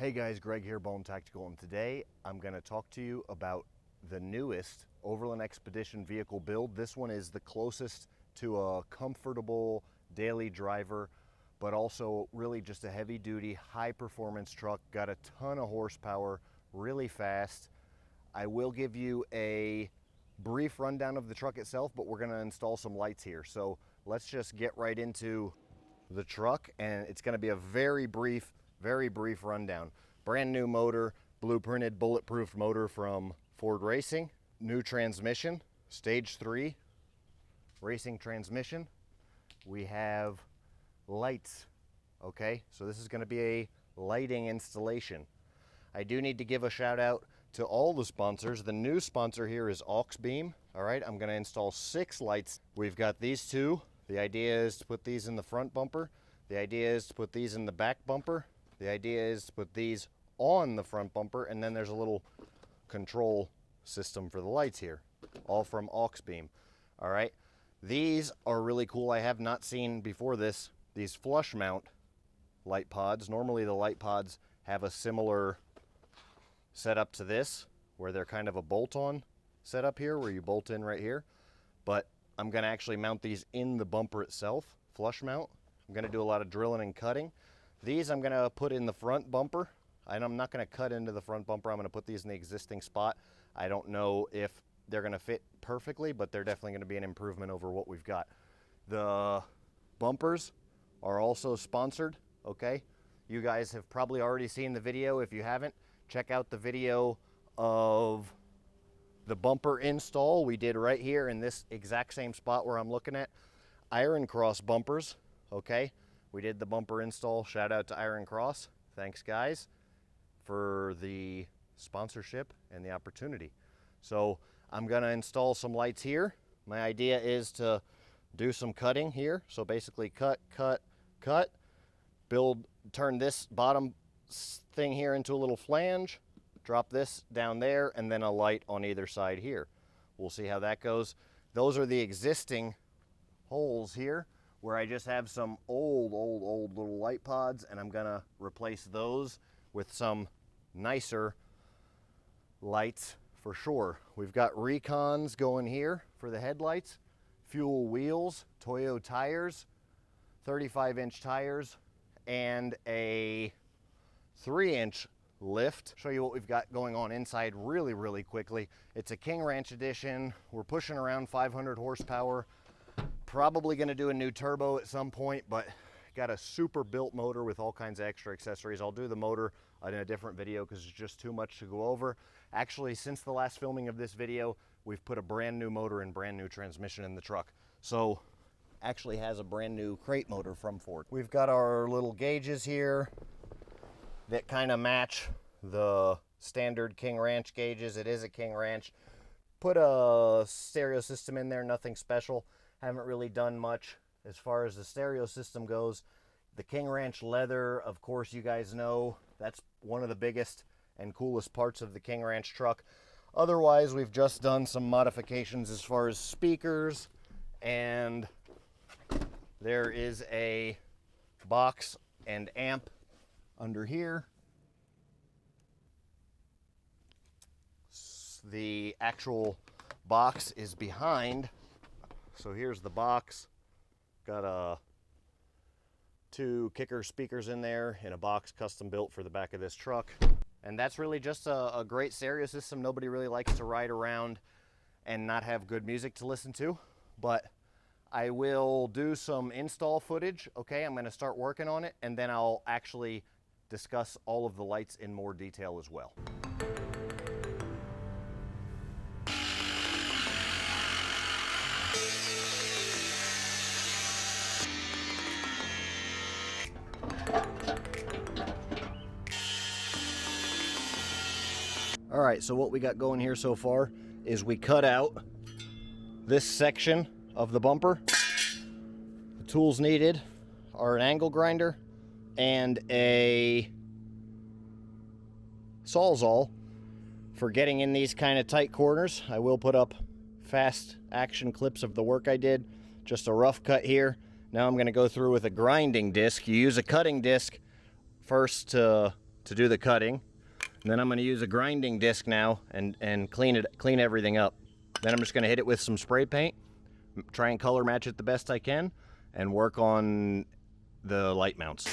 Hey guys, Greg here, Bone Tactical, and today I'm going to talk to you about the newest Overland Expedition vehicle build. This one is the closest to a comfortable daily driver, but also really just a heavy duty, high performance truck. Got a ton of horsepower, really fast. I will give you a brief rundown of the truck itself, but we're going to install some lights here. So let's just get right into the truck, and it's going to be a very brief rundown. Brand new motor, blueprinted bulletproof motor from Ford Racing. New transmission, stage 3 racing transmission. We have lights, okay? So this is going to be a lighting installation. I do need to give a shout out to all the sponsors. The new sponsor here is Auxbeam. All right, I'm going to install 6 lights. We've got these two. The idea is to put these in the front bumper. The idea is to put these in the back bumper. The idea is to put these on the front bumper, and then there's a little control system for the lights here, all from Auxbeam. All right, these are really cool. I have not seen before this, these flush mount light pods. Normally the light pods have a similar setup to this, where they're kind of a bolt-on setup here, where you bolt in right here. But I'm going to actually mount these in the bumper itself, flush mount. I'm going to do a lot of drilling and cutting. These I'm going to put in the front bumper, and I'm not going to cut into the front bumper. I'm going to put these in the existing spot. I don't know if they're going to fit perfectly, but they're definitely going to be an improvement over what we've got. The bumpers are also sponsored, okay? You guys have probably already seen the video. If you haven't, check out the video of the bumper install we did right here in this exact same spot where I'm looking at. Iron Cross bumpers, okay? We did the bumper install. Shout out to Iron Cross. Thanks, guys, for the sponsorship and the opportunity. So I'm going to install some lights here. My idea is to do some cutting here. So basically cut, turn this bottom thing here into a little flange, drop this down there, and then a light on either side here. We'll see how that goes. Those are the existing holes here, where I just have some old little light pods, and I'm gonna replace those with some nicer lights for sure. We've got Recons going here for the headlights, fuel wheels, Toyo tires, 35-inch tires, and a 3-inch lift. Show you what we've got going on inside really quickly. It's a King Ranch edition. We're pushing around 500 horsepower. Probably going to do a new turbo at some point, but got a super built motor with all kinds of extra accessories. I'll do the motor in a different video because it's just too much to go over. Actually, since the last filming of this video, we've put a brand new motor and brand new transmission in the truck. So actually has a brand new crate motor from Ford. We've got our little gauges here that kind of match the standard King Ranch gauges. It is a King Ranch. Put a stereo system in there, nothing special. Haven't really done much as far as the stereo system goes. The King Ranch leather, of course, you guys know, that's one of the biggest and coolest parts of the King Ranch truck. Otherwise, we've just done some modifications as far as speakers, and there is a box and amp under here. The actual box is behind. So here's the box. Got 2 kicker speakers in there in a box custom built for the back of this truck. And that's really just a great stereo system. Nobody really likes to ride around and not have good music to listen to, but I will do some install footage. Okay, I'm going to start working on it, and then I'll actually discuss all of the lights in more detail as well. All right, so what we got going here so far is we cut out this section of the bumper. The tools needed are an angle grinder and a Sawzall for getting in these kind of tight corners. I will put up fast action clips of the work I did. Just a rough cut here. Now I'm going to go through with a grinding disc. You use a cutting disc first to to do the cutting. And then I'm going to use a grinding disc now and clean everything up. Then I'm just going to hit it with some spray paint, try and color match it the best I can, and work on the light mounts.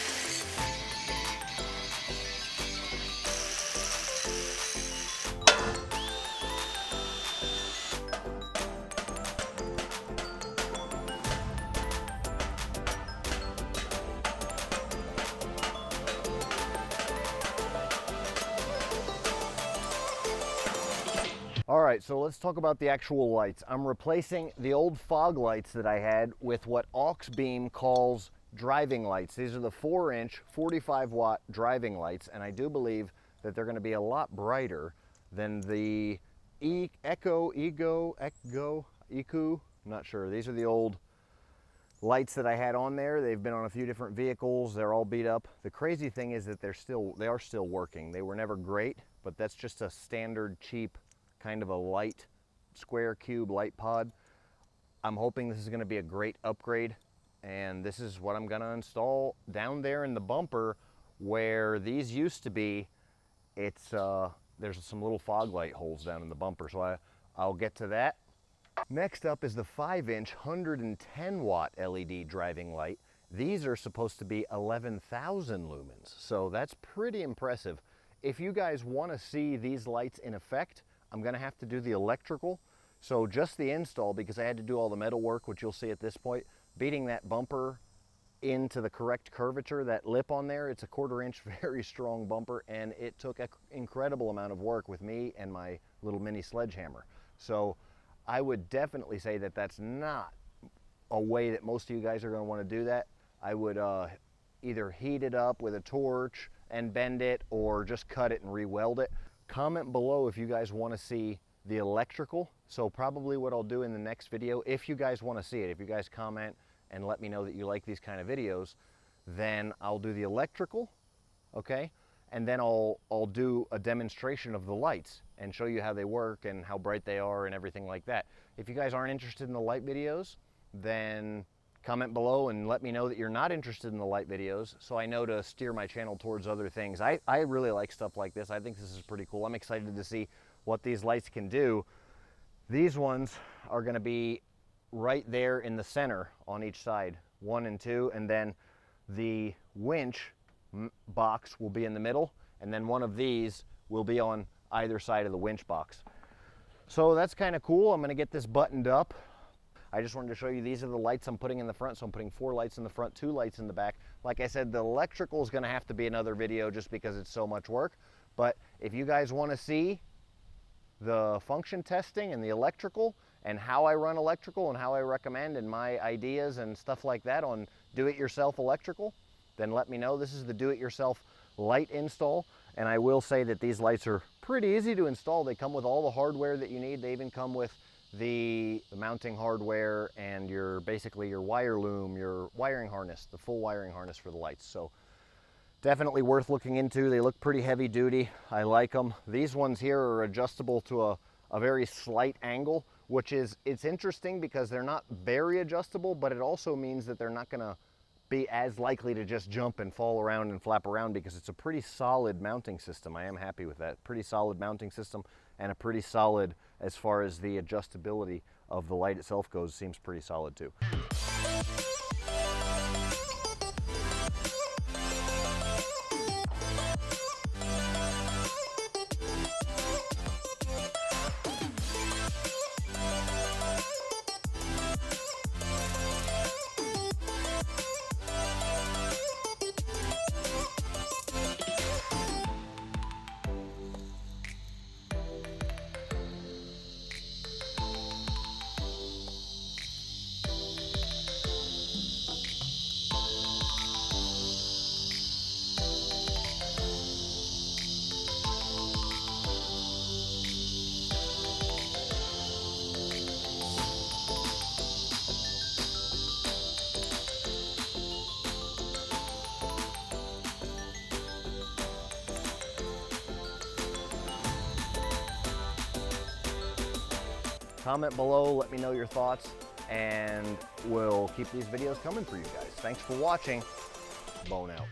All right, so let's talk about the actual lights. I'm replacing the old fog lights that I had with what Auxbeam calls driving lights. These are the 4-inch, 45-watt driving lights, and I do believe that they're going to be a lot brighter than the ECU, I'm not sure. These are the old lights that I had on there. They've been on a few different vehicles. They're all beat up. The crazy thing is that they are still working. They were never great, but that's just a standard cheap kind of a light square cube light pod. I'm hoping this is going to be a great upgrade, and this is what I'm going to install down there in the bumper where these used to be. It's there's some little fog light holes down in the bumper, so I'll get to that. Next up is the 5-inch 110-watt LED driving light. These are supposed to be 11,000 lumens, so that's pretty impressive. If you guys want to see these lights in effect, I'm going to have to do the electrical. So just the install, because I had to do all the metal work, which you'll see at this point, beating that bumper into the correct curvature, that lip on there, it's a 1/4 inch, very strong bumper, and it took an incredible amount of work with me and my little mini sledgehammer. So I would definitely say that that's not a way that most of you guys are going to want to do that. I would either heat it up with a torch and bend it, or just cut it and re-weld it. Comment below if you guys want to see the electrical. So probably what I'll do in the next video, if you guys want to see it, if you guys comment and let me know that you like these kind of videos, then I'll do the electrical, okay? And then I'll do a demonstration of the lights and show you how they work and how bright they are and everything like that. If you guys aren't interested in the light videos, then comment below and let me know that you're not interested in the light videos, so I know to steer my channel towards other things. I really like stuff like this. I think this is pretty cool. I'm excited to see what these lights can do. These ones are going to be right there in the center on each side, 1 and 2, and then the winch box will be in the middle, and then one of these will be on either side of the winch box. So that's kind of cool. I'm going to get this buttoned up. I just wanted to show you these are the lights I'm putting in the front. So I'm putting 4 lights in the front, 2 lights in the back. Like I said, the electrical is going to have to be another video just because it's so much work. But if you guys want to see the function testing and the electrical and how I run electrical and how I recommend and my ideas and stuff like that on do-it-yourself electrical, then let me know. This is the do-it-yourself light install. And I will say that these lights are pretty easy to install. They come with all the hardware that you need. They even come with the mounting hardware and basically your wire loom, your wiring harness, the full wiring harness for the lights. So definitely worth looking into. They look pretty heavy duty. I like them. These ones here are adjustable to a very slight angle, which it's interesting because they're not very adjustable, but it also means that they're not going to be as likely to just jump and fall around and flap around, because it's a pretty solid mounting system. I am happy with that. Pretty solid mounting system, and a pretty solid, as far as the adjustability of the light itself goes, seems pretty solid too. Comment below, let me know your thoughts, and we'll keep these videos coming for you guys. Thanks for watching. Bone out.